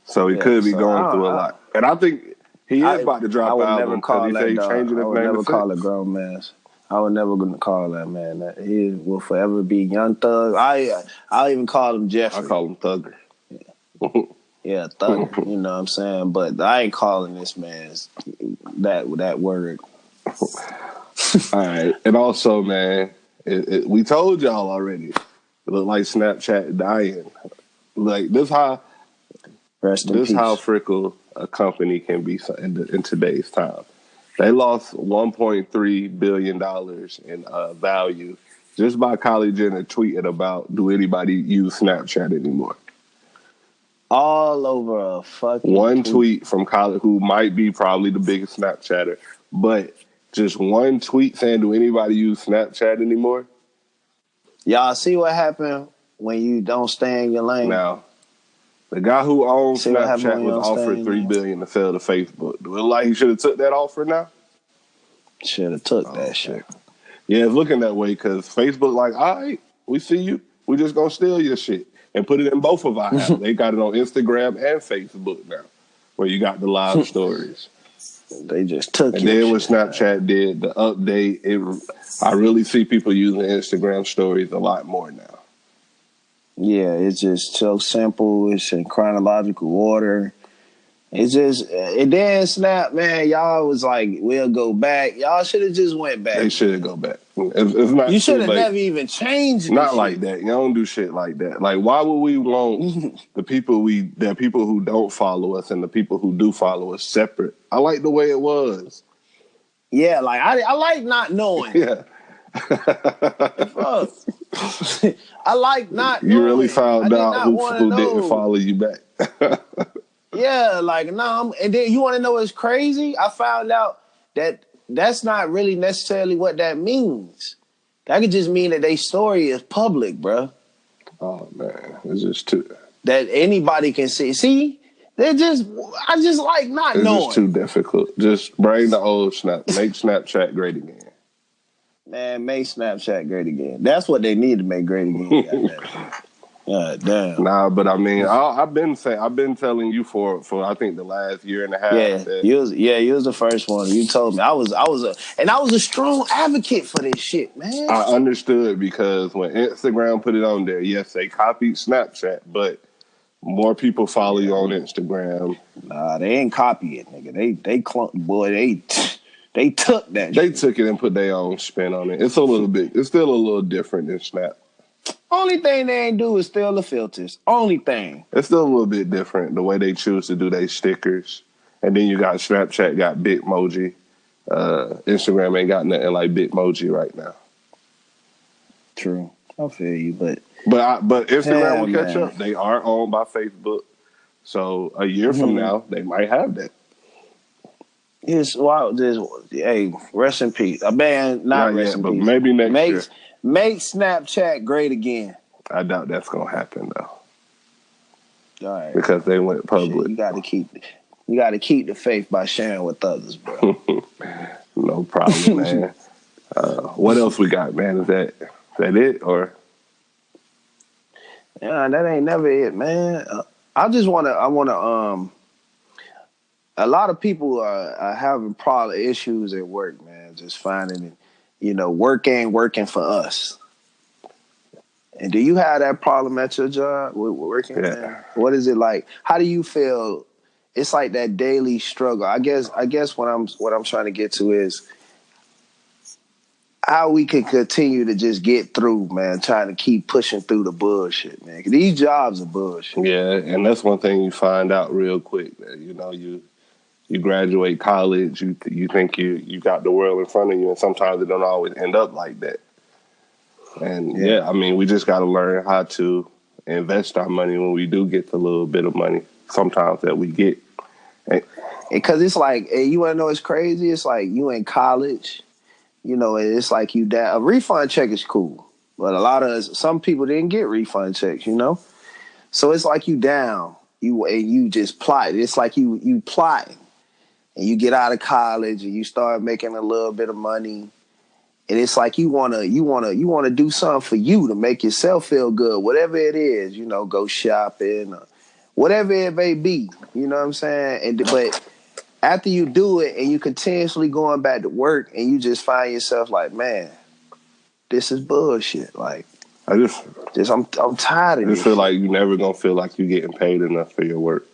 So he could be going through a lot. And I think he is about to drop an album because he said he's changing his name. I would never call a grown man. I would never gonna call that man. That he will forever be Young Thug. I'll even call him Jeffrey. I call him Thugger. Yeah, Thugger. You know what I'm saying? But I ain't calling this man that word. All right. And also, man, we told y'all already. It looked like Snapchat dying. Like, this how fickle a company can be in today's time. They lost $1.3 billion in value just by Kylie Jenner tweeting about, do anybody use Snapchat anymore? All over a fucking one tweet from Kylie, who might be probably the biggest Snapchatter, but just one tweet saying, do anybody use Snapchat anymore? Y'all see what happened when you don't stay in your lane? Now, the guy who owns Snapchat was offered $3 billion to sell to Facebook. Do it look like he should have took that offer now? Should have took that shit. Yeah, it's looking that way because Facebook like, all right, we see you. We just gonna steal your shit and put it in both of our apps. They got it on Instagram and Facebook now, where you got the live stories. They just took it. And then when Snapchat did the update, I really see people using Instagram stories a lot more now. Yeah, it's just so simple. It's in chronological order. It's just, and then Snap, man, y'all was like, we'll go back. Y'all should have just went back. They should go back. It's not You too should have late. never even changed Not this like shit. that. You don't do shit like that. Like, why would we want the people who don't follow us and the people who do follow us separate? I like the way it was. Yeah, like I like not knowing. Yeah. Fuck. I like not knowing. You really found out who know. didn't follow you back. Yeah, like and then you want to know what's crazy? I found out that that's not really necessarily what that means. That could just mean that their story is public, bro. Oh man, it's just too. That anybody can see. See, I just like not knowing. It's just too difficult. Just bring the old Snap. Make Snapchat great again. Man, make Snapchat great again. That's what they need to make great again. God damn. Nah, but I mean, I've been telling you for I think the last year and a half. Yeah, you was the first one. You told me I was a strong advocate for this shit, man. I understood because when Instagram put it on there, yes, they copied Snapchat, but more people follow you on Instagram. Nah, they ain't copy it, nigga. They took that. They took it and put their own spin on it. It's still a little different than Snap. Only thing they ain't do is steal the filters. Only thing. It's still a little bit different the way they choose to do their stickers. And then you got Snapchat got Bitmoji. Instagram ain't got nothing like Bitmoji right now. True. I feel you, but Instagram will catch up. They are owned by Facebook. So a year from now, they might have that. It's wild. Hey, rest in peace. Not rest in but peace. Maybe next year. Make Snapchat great again. I doubt that's gonna happen though. All right. Because they went public. Shit, you got to keep the faith by sharing with others, bro. No problem, man. What else we got, man? Is that it or? Yeah, that ain't never it, man. I want to. A lot of people are having issues at work, man. Just finding it, work ain't working for us. And do you have that problem at your job with working? Yeah. Man? What is it like? How do you feel? It's like that daily struggle. I guess what I'm trying to get to is how we can continue to just get through, man. Trying to keep pushing through the bullshit, man. 'Cause these jobs are bullshit. Yeah, and that's one thing you find out real quick. That, you graduate college, you think you got the world in front of you, and sometimes it don't always end up like that. And I mean, we just got to learn how to invest our money when we do get the little bit of money sometimes that we get. Because it's like, you want to know what's crazy? It's like you in college, it's like you down. A refund check is cool, but some people didn't get refund checks, So it's like you down, you just plot. It's like you plotting, and you get out of college and you start making a little bit of money. And it's like you wanna do something for you to make yourself feel good, whatever it is, go shopping, or whatever it may be. You know what I'm saying? But after you do it and you continuously going back to work and you just find yourself like, man, this is bullshit. Like I'm tired of this. I just feel like you never gonna feel like you're getting paid enough for your work.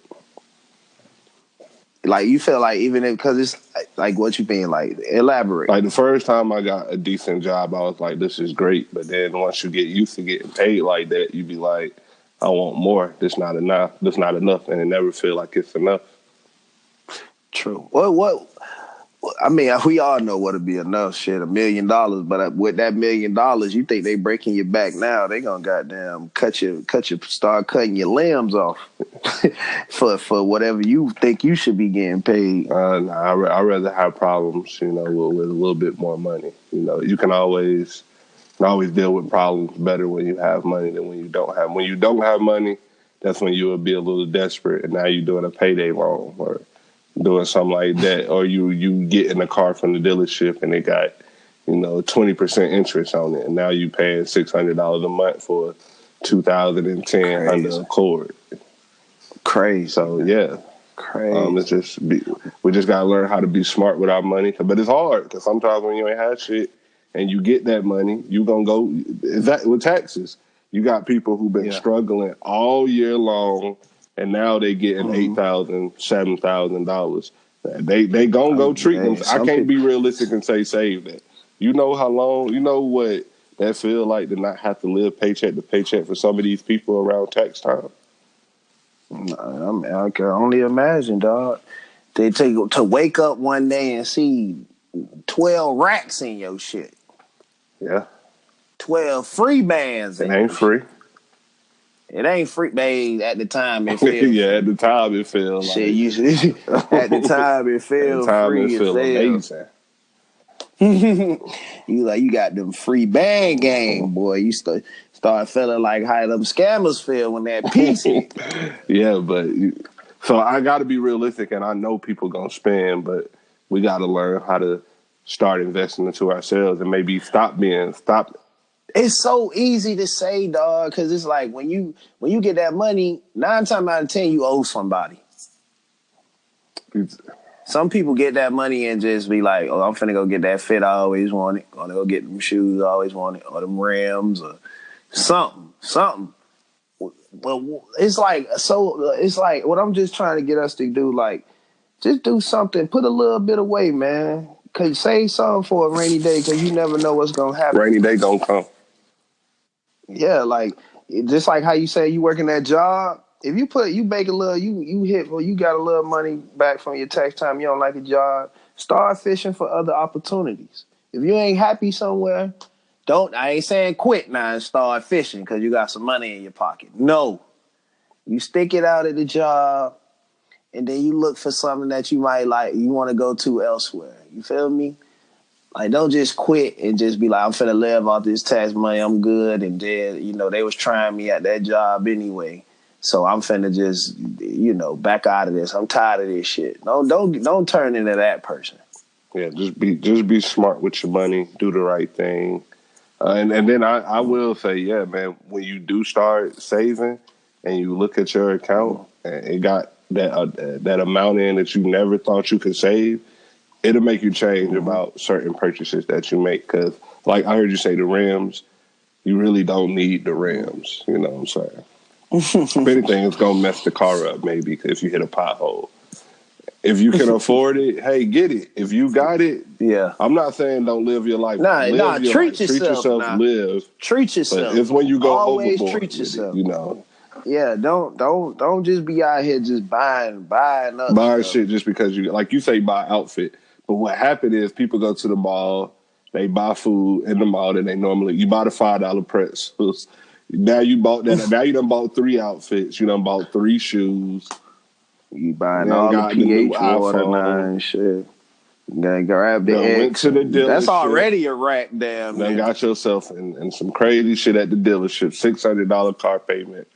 Like you feel like because it's like what you mean, like elaborate. Like the first time I got a decent job, I was like, this is great. But then once you get used to getting paid like that, you be like, I want more. This not enough. This not enough. And it never feel like it's enough. True. What? I mean, we all know what'd be enough. Shit, $1 million. But with that $1 million, you think they breaking your back now? They gonna goddamn start cutting your limbs off for whatever you think you should be getting paid. I'd rather have problems, with a little bit more money. You can always deal with problems better when you have money than when you don't have. When you don't have money, that's when you will be a little desperate, and now you're doing a payday loan or doing something like that, or you get in a car from the dealership and it got 20% interest on it, and now you paying $600 a month for 2010 Honda Accord. Crazy. So yeah, crazy. We just gotta learn how to be smart with our money, but it's hard because sometimes when you ain't had shit and you get that money, you gonna go with taxes. You got people who've been struggling all year long. and now they getting $8,000, $7,000. They gonna go treat them. I can't be realistic and say save that. You know how long? You know what that feel like to not have to live paycheck to paycheck for some of these people around tax time. I can only imagine, dog. They take to wake up one day and see 12 racks in your shit. Yeah. 12 free bands. It ain't free. Shit. It ain't free, babe. At the time, it feels yeah, at the time, it feels shit, like... usually, at the time, it feels free as hell. Amazing. You got them free band game, boy. You start feeling like how them scammers feel when that piece hit. Yeah, but... So I got to be realistic, and I know people going to spend, but we got to learn how to start investing into ourselves and maybe stop. It's so easy to say, dog, because it's like when you get that money, 9 times out of 10 you owe somebody. Some people get that money and just be like, "Oh, I'm finna go get that fit I always wanted. Gonna go get them shoes I always wanted, or them rims, or something." But it's like what I'm just trying to get us to do, like, just do something, put a little bit away, man. Cause save something for a rainy day, cause you never know what's gonna happen. Rainy day gonna come. Yeah, like just like how you say you working that job. If you make a little, you got a little money back from your tax time. You don't like a job. Start fishing for other opportunities. If you ain't happy somewhere, I ain't saying quit now and start fishing because you got some money in your pocket. No, you stick it out at the job, and then you look for something that you might like. You want to go to elsewhere. You feel me? Like, don't just quit and just be like, I'm finna live off this tax money. I'm good. And then, they was trying me at that job anyway. So I'm finna just, back out of this. I'm tired of this shit. Don't turn into that person. Yeah, just be smart with your money. Do the right thing. And then I will say, yeah, man, when you do start saving and you look at your account and it got that amount in that you never thought you could save, it'll make you change about certain purchases that you make. Because, like I heard you say, the rims, you really don't need the rims. You know what I'm saying? If anything, it's going to mess the car up maybe if you hit a pothole. If you can afford it, hey, get it. If you got it, yeah. I'm not saying don't live your life. Treat yourself. Live. Treat yourself. But it's when you go always overboard. Treat yourself. Yeah, don't just be out here just buying shit just because you, like you say, buy outfit. But what happened is people go to the mall, they buy food in the mall that you buy the $5 pretzels. Now you bought that. Now you done bought 3 outfits. You done bought 3 shoes. You buying all the pH water now and shit. You gotta grab the X. Went to the dealership. That's already a rack, damn. Then got yourself in some crazy shit at the dealership. $600 car payment.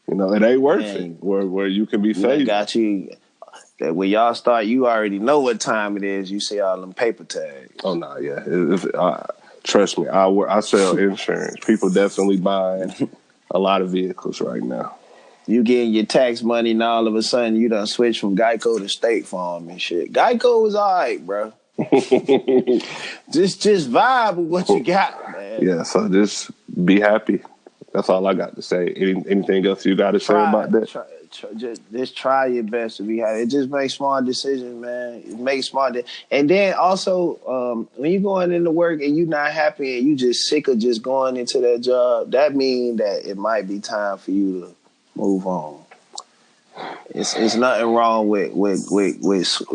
It ain't worth it. Where you can be saving. Got you. That when y'all start, you already know what time it is. You see all them paper tags. Oh no, yeah. Trust me, I sell insurance. People definitely buying a lot of vehicles right now. You getting your tax money, and all of a sudden you done switch from Geico to State Farm and shit. Geico was all right, bro. just vibe with what you got, man. Yeah, so just be happy. That's all I got to say. Anything else you got to say about that? Just try your best to be happy. It just makes smart decisions, man. It makes smart and then also, when you're going into work and you're not happy and you just sick of just going into that job, that means that it might be time for you to move on. It's nothing wrong with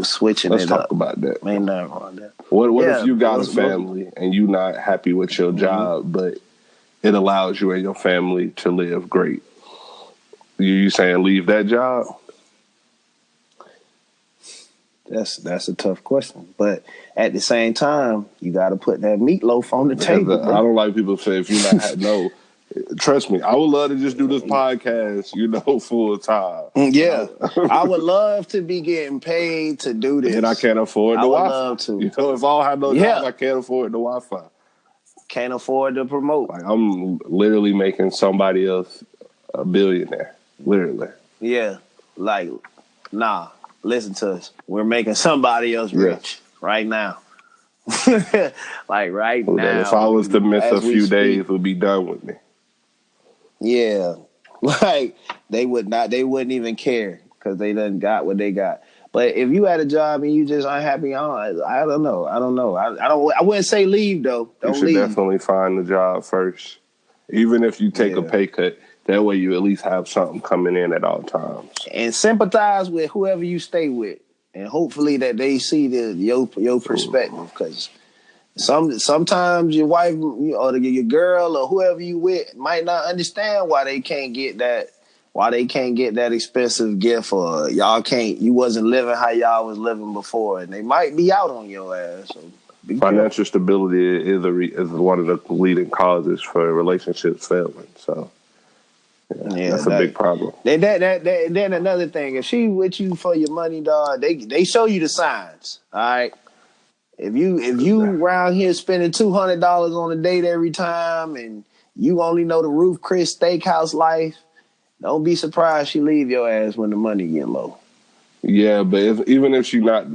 switching Let's it up. Let's talk about that. Ain't nothing wrong with that. What if you got a family and you're not happy with your job, but it allows you and your family to live great? You saying leave that job? That's a tough question, but at the same time, you got to put that meatloaf on the table. I don't like people say if you're not no. Trust me, I would love to just do this podcast, full time. Yeah, I would love to be getting paid to do this. And I can't afford the Wi-Fi. I would love to. If I had no job, I can't afford the Wi-Fi. Can't afford to promote. Like, I'm literally making somebody else a billionaire. Literally. Yeah. Like, nah, listen to us. We're making somebody else rich right now. Like right now. If I was to miss a few days, it would be done with me. Yeah. Like they wouldn't even care because they done got what they got. But if you had a job and you just unhappy, I don't know. I wouldn't say leave though. You Don't should leave. definitely find the job first. Even if you take a Yeah. pay cut, that way you at least have something coming in at all times. And sympathize with whoever you stay with, and hopefully that they see your perspective. Because sometimes your wife or your girl or whoever you with might not understand why they can't get that. Why they can't get that expensive gift, or you wasn't living how y'all was living before, and they might be out on your ass. So be careful. Financial stability is one of the leading causes for relationships failing. So yeah, Yeah, that's a big problem. then another thing, if she with you for your money, dog, they show you the signs. All right. If you around here spending $200 on a date every time, and you only know the Ruth Chris Steakhouse life, don't be surprised she leave your ass when the money get low. Yeah, but even if she not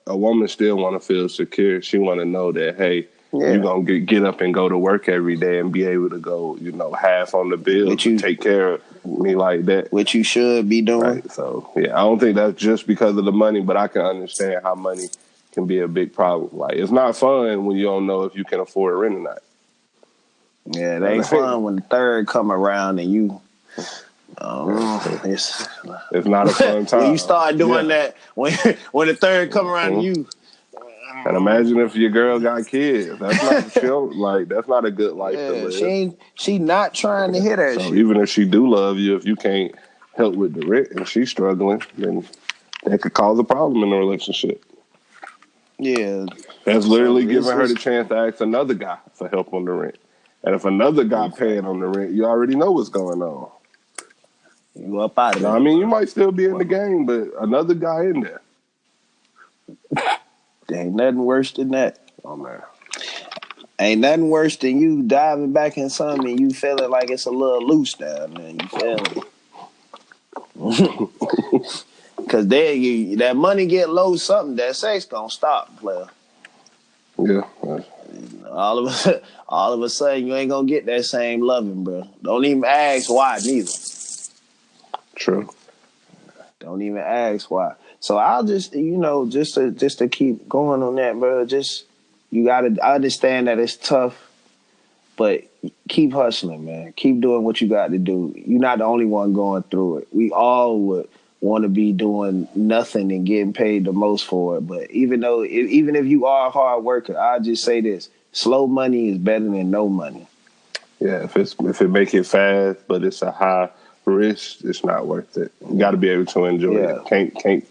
a woman, still want to feel secure. She want to know that hey, you Yeah, gonna get up and go to work every day and be able to go, half on the bills which and you take care of me like that. which you should be doing. Right. So yeah, I don't think that's just because of the money, but I can understand how money can be a big problem. Like it's not fun when you don't know if you can afford rent or not. Yeah, it ain't fun when the third come around and you. It's not a fun time. When you start doing that, when the third come around and you. And imagine if your girl got kids. That's not that's not a good life to Yeah, live. she not trying to hear that So shit. even if she do love you, if you can't help with the rent and she's struggling, then that could cause a problem in the relationship. Yeah, That's so literally giving her the chance to ask another guy for help on the rent. And if another guy paying on the rent, you already know what's going on. you up out of Now, there. I mean, you might still be in the game, but another guy in there. There ain't nothing worse than that. Oh man. Ain't nothing worse than you diving back in something and you feeling like it's a little loose down there. You feel me? Because that money get low, something that sex gonna stop, player. Yeah. All of a sudden, you ain't gonna get that same loving, bro. Don't even ask why, neither. True. Don't even ask why. So I'll just, just to keep going on that, bro. Just I understand that it's tough, but keep hustling, man. Keep doing what you got to do. You're not the only one going through it. We all would want to be doing nothing and getting paid the most for it. But even if you are a hard worker, I'll just say this: slow money is better than no money. Yeah, if it make it fast, but it's a high risk, it's not worth it. You got to be able to enjoy it.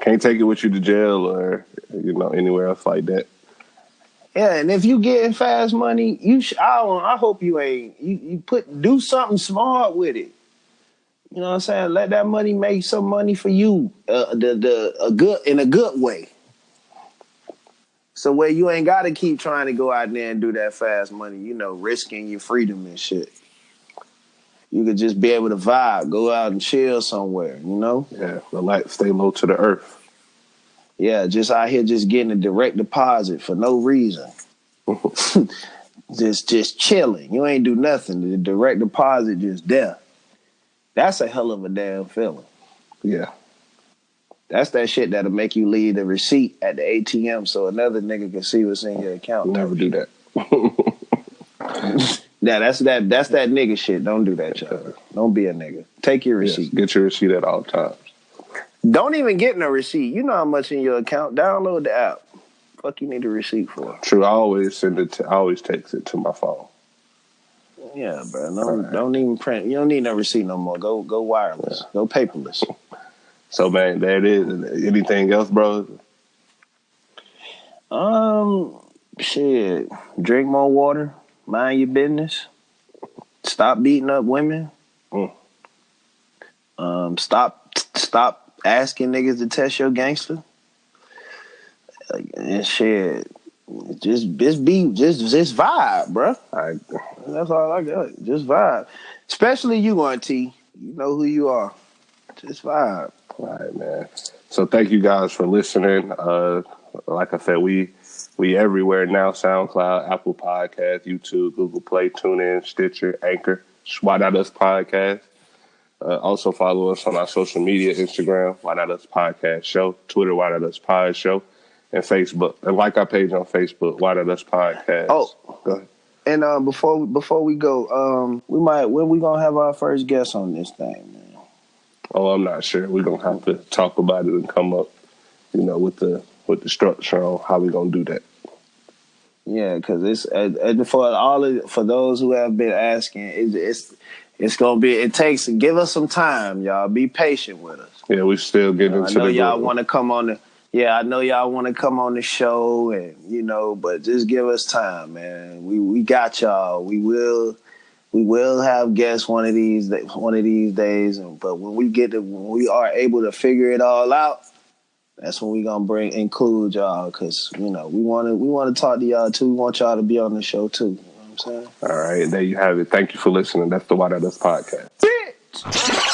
Can't take it with you to jail or anywhere else like that. Yeah, and if you getting fast money, I hope you ain't you do something smart with it. You know what I'm saying? Let that money make some money for you, in a good way. So where you ain't got to keep trying to go out there and do that fast money, risking your freedom and shit. You could just be able to vibe, go out and chill somewhere, Yeah, relax, stay low to the earth. Yeah, just out here just getting a direct deposit for no reason. just chilling. You ain't do nothing. The direct deposit just there. That's a hell of a damn feeling. Yeah. That's that shit that'll make you leave the receipt at the ATM so another nigga can see what's in your account. Never do that. Now that's that nigga shit. Don't do that, y'all. Don't be a nigga. Take your receipt. Yes, get your receipt at all times. Don't even get no receipt. You know how much in your account. Download the app. Fuck you need a receipt for? True, I always text it to my phone. Yeah, bro. Don't even print. You don't need no receipt no more. Go wireless. Yeah. Go paperless. So man, there it is. Anything else, bro? Shit. Drink more water. Mind your business. Stop beating up women. Stop asking niggas to test your gangster. And shit. Just vibe, bro. That's all I got. Just vibe. Especially you, Auntie. You know who you are. Just vibe. All right, man. So thank you guys for listening. Like I said, we everywhere now: SoundCloud, Apple Podcasts, YouTube, Google Play, TuneIn, Stitcher, Anchor. WhyNotUsPodcast. Also follow us on our social media: Instagram, Why Not Us Podcast Show; Twitter, Why Not Us Pod Show; and Facebook. And like our page on Facebook, Why Not Us Podcast. Oh, go ahead. And before we go, when we gonna have our first guest on this thing, man? Oh, I'm not sure. We're gonna have to talk about it and come up, with the structure on how we're gonna do that. Yeah, because it's for those who have been asking, it's gonna be. Give us some time, y'all. Be patient with us. Yeah, we still getting into the. I know y'all want to come on the. Yeah, I know y'all want to come on the show, and but just give us time, man. We got y'all. We will have guests one of these days, but when we are able to figure it all out, that's when we gonna include y'all, because we want to talk to y'all too. We want y'all to be on the show too. You know what I'm saying? All right, there you have it. Thank you for listening. That's the Why Not Us Podcast. Bitch.